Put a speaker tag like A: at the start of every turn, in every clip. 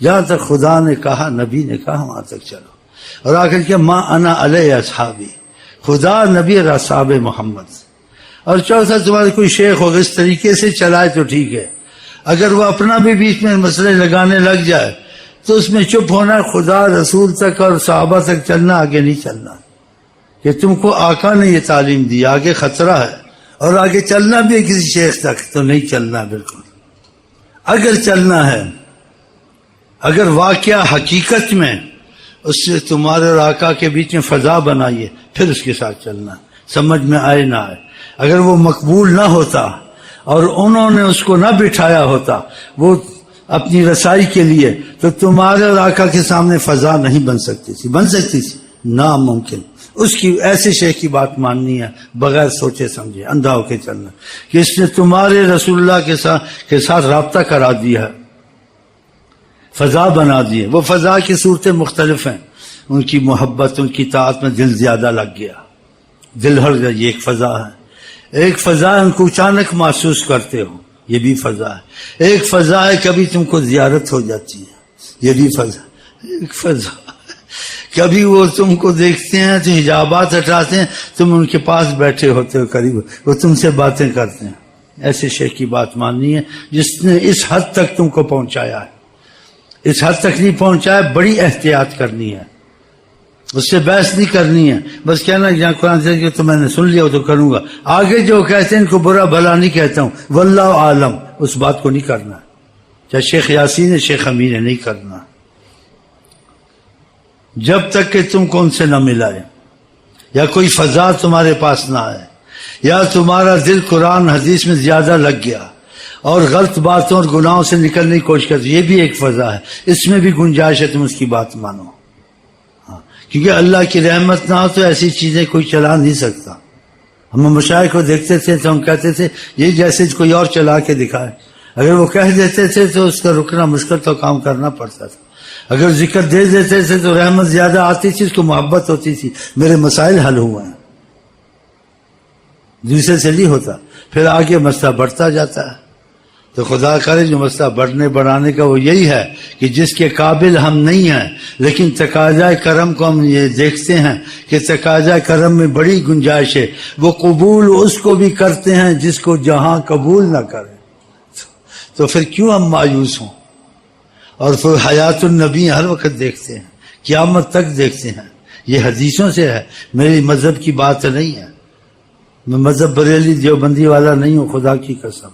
A: جہاں تک خدا نے کہا، نبی نے کہا، وہاں تک چلو. اور آخر کیا ما انا علیہ اصحابی، خدا، نبی اور اصحاب محمد. اور چوتھا تمہارے کوئی شیخ ہوگا اس طریقے سے چلائے تو ٹھیک ہے، اگر وہ اپنا بھی بیچ میں مسئلے لگانے لگ جائے تو اس میں چپ ہونا، خدا رسول تک اور صحابہ تک چلنا، آگے نہیں چلنا. کہ تم کو آقا نے یہ تعلیم دی، آگے خطرہ ہے، اور آگے چلنا بھی ہے کسی شیخ تک تو نہیں چلنا بالکل. اگر چلنا ہے، اگر واقعہ حقیقت میں اس سے تمہارے اور آقا کے بیچ میں فضا بنائیے، پھر اس کے ساتھ چلنا، سمجھ میں آئے نہ آئے. اگر وہ مقبول نہ ہوتا اور انہوں نے اس کو نہ بٹھایا ہوتا وہ اپنی رسائی کے لیے، تو تمہارے اور آقا کے سامنے فضا نہیں بن سکتی تھی. بن سکتی تھی؟ ناممکن. اس کی ایسے شیخ کی بات ماننی ہے بغیر سوچے سمجھے، اندھا ہو کے چلنا کہ اس نے تمہارے رسول اللہ کے ساتھ رابطہ کرا دیا ہے، فضا بنا دی ہے. وہ فضا کی صورتیں مختلف ہیں، ان کی محبت، ان کی طاعت میں دل زیادہ لگ گیا، دل ہر گیا، یہ ایک فضا ہے. ایک فضا ہے ان کو اچانک محسوس کرتے ہو، یہ بھی فضا ہے. ایک فضا ہے کبھی تم کو زیارت ہو جاتی ہے، یہ بھی فضا. ایک فضا کبھی وہ تم کو دیکھتے ہیں تو حجابات ہٹاتے ہیں، تم ان کے پاس بیٹھے ہوتے ہو قریب، وہ تم سے باتیں کرتے ہیں. ایسے شیخ کی بات ماننی ہے جس نے اس حد تک تم کو پہنچایا ہے. اس حد تک نہیں پہنچایا، بڑی احتیاط کرنی ہے، اس سے بحث نہیں کرنی ہے. بس کہنا جہاں قرآن سے کہ تو میں نے سن لیا تو کروں گا، آگے جو کہتے ہیں ان کو برا بھلا نہیں کہتا ہوں، واللہ عالم، اس بات کو نہیں کرنا. چاہے شیخ یاسین ہے، شیخ امین ہے، نہیں کرنا جب تک کہ تم کو ان سے نہ ملائے، یا کوئی فضا تمہارے پاس نہ آئے، یا تمہارا دل قرآن حدیث میں زیادہ لگ گیا اور غلط باتوں اور گناہوں سے نکلنے کی کوشش کرتے. یہ بھی ایک فضا ہے، اس میں بھی گنجائش ہے، تم اس کی بات مانو. کیونکہ اللہ کی رحمت نہ ہو تو ایسی چیزیں کوئی چلا نہیں سکتا. ہم مشائخ کو دیکھتے تھے تو ہم کہتے تھے یہ جیسے کوئی اور چلا کے دکھائے. اگر وہ کہہ دیتے تھے تو اس کا رکنا مشکل تو کام کرنا پڑتا تھا. اگر ذکر دے دیتے تھے تو رحمت زیادہ آتی تھی، اس کو محبت ہوتی تھی، میرے مسائل حل ہوئے ہیں. دوسرے سے نہیں ہوتا، پھر آگے مسئلہ بڑھتا جاتا ہے. تو خدا کرے جو مسئلہ بڑھنے بڑھانے کا وہ یہی ہے کہ جس کے قابل ہم نہیں ہیں، لیکن تقاضۂ کرم کو ہم یہ دیکھتے ہیں کہ تقاضۂ کرم میں بڑی گنجائش ہے. وہ قبول اس کو بھی کرتے ہیں جس کو جہاں قبول نہ کرے. تو پھر کیوں ہم مایوس ہوں؟ اور پھر حیات النبی ہر وقت دیکھتے ہیں، قیامت تک دیکھتے ہیں. یہ حدیثوں سے ہے، میری مذہب کی بات نہیں ہے. میں مذہب بریلی دیوبندی والا نہیں ہوں، خدا کی قسم.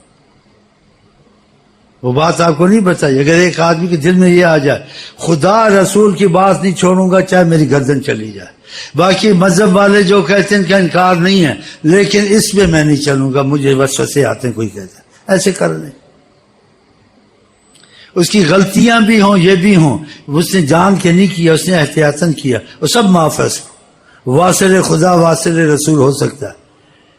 A: وہ بات آپ کو نہیں بتائی. اگر ایک آدمی کے دل میں یہ آ جائے خدا رسول کی بات نہیں چھوڑوں گا چاہے میری گردن چلی جائے، باقی مذہب والے جو کہتے ہیں ان کا انکار نہیں ہے، لیکن اس پہ میں نہیں چلوں گا، مجھے وسوسے آتے ہیں، کوئی کہتا ہے ایسے کر لیں. اس کی غلطیاں بھی ہوں، یہ بھی ہوں، اس نے جان کے نہیں کیا، اس نے احتیاطاً کیا، وہ سب معاف ہے. واصل خدا واصل رسول ہو سکتا ہے.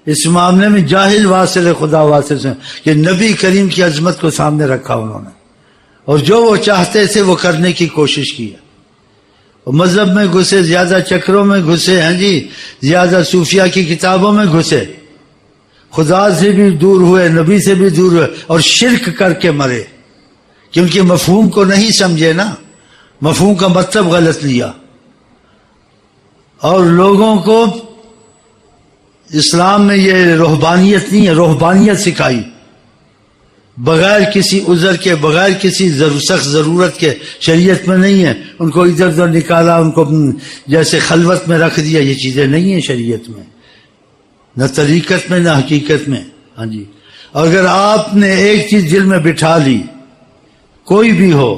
A: اس معاملے میں جاہل واصل خدا واصل سے کہ نبی کریم کی عظمت کو سامنے رکھا انہوں نے، اور جو وہ چاہتے تھے وہ کرنے کی کوشش کی. مذہب میں گھسے، زیادہ چکروں میں گھسے ہیں جی، زیادہ صوفیہ کی کتابوں میں گھسے، خدا سے بھی دور ہوئے، نبی سے بھی دور ہوئے، اور شرک کر کے مرے. کیونکہ مفہوم کو نہیں سمجھے نا، مفہوم کا مطلب غلط لیا، اور لوگوں کو اسلام میں یہ روحانیت نہیں ہے، روحانیت سکھائی بغیر کسی عذر کے، بغیر کسی سخت ضرورت کے. شریعت میں نہیں ہے. ان کو ادھر ادھر نکالا، ان کو جیسے خلوت میں رکھ دیا. یہ چیزیں نہیں ہیں شریعت میں، نہ طریقت میں نہ حقیقت میں. ہاں جی. اگر آپ نے ایک چیز دل میں بٹھا لی، کوئی بھی ہو،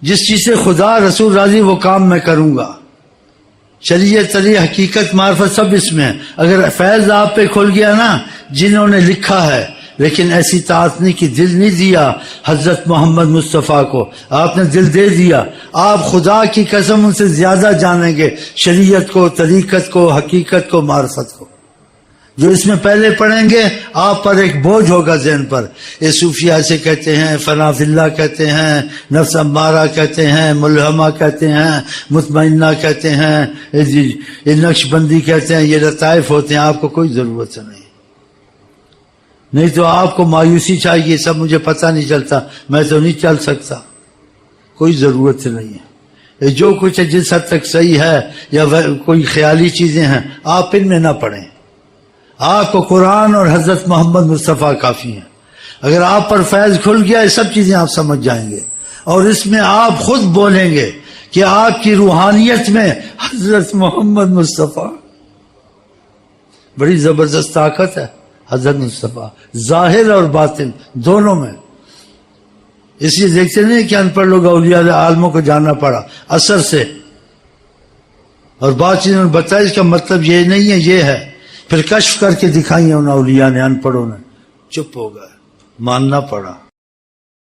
A: جس چیز سے خدا رسول راضی وہ کام میں کروں گا، شریعت علی حقیقت معرفت سب اس میں ہے. اگر فیض آپ پہ کھل گیا نا، جنہوں نے لکھا ہے لیکن ایسی طاقت نہیں کہ دل نہیں دیا حضرت محمد مصطفیٰ کو، آپ نے دل دے دیا. آپ خدا کی قسم ان سے زیادہ جانیں گے شریعت کو، طریقت کو، حقیقت کو، معرفت کو. جو اس میں پہلے پڑھیں گے آپ پر ایک بوجھ ہوگا ذہن پر. یہ صوفیہ سے کہتے ہیں، فنا فی اللہ کہتے ہیں، نفس امارہ کہتے ہیں، ملہمہ کہتے ہیں، مطمئنہ کہتے ہیں، یہ نقش بندی کہتے ہیں، یہ لطائف ہوتے ہیں. آپ کو کوئی ضرورت نہیں تو آپ کو مایوسی چاہیے، سب مجھے پتہ نہیں چلتا، میں تو نہیں چل سکتا. کوئی ضرورت نہیں ہے. یہ جو کچھ ہے جس حد تک صحیح ہے یا کوئی خیالی چیزیں ہیں آپ ان میں نہ پڑیں. آپ کو قرآن اور حضرت محمد مصطفیٰ کافی ہیں. اگر آپ پر فیض کھل گیا یہ سب چیزیں آپ سمجھ جائیں گے، اور اس میں آپ خود بولیں گے کہ آپ کی روحانیت میں حضرت محمد مصطفیٰ بڑی زبردست طاقت ہے. حضرت مصطفیٰ ظاہر اور باطن دونوں میں. اس لیے دیکھتے نہیں کہ ان پڑھ لوگ اولیاء عالموں کو جاننا پڑا اثر سے، اور بات چیزوں نے بتایا اس کا مطلب یہ نہیں ہے یہ ہے، پھر کشف کر کے دکھائیں ان اولیاء نے، ان پڑھوں نے چپ ہو گئے، ماننا پڑا.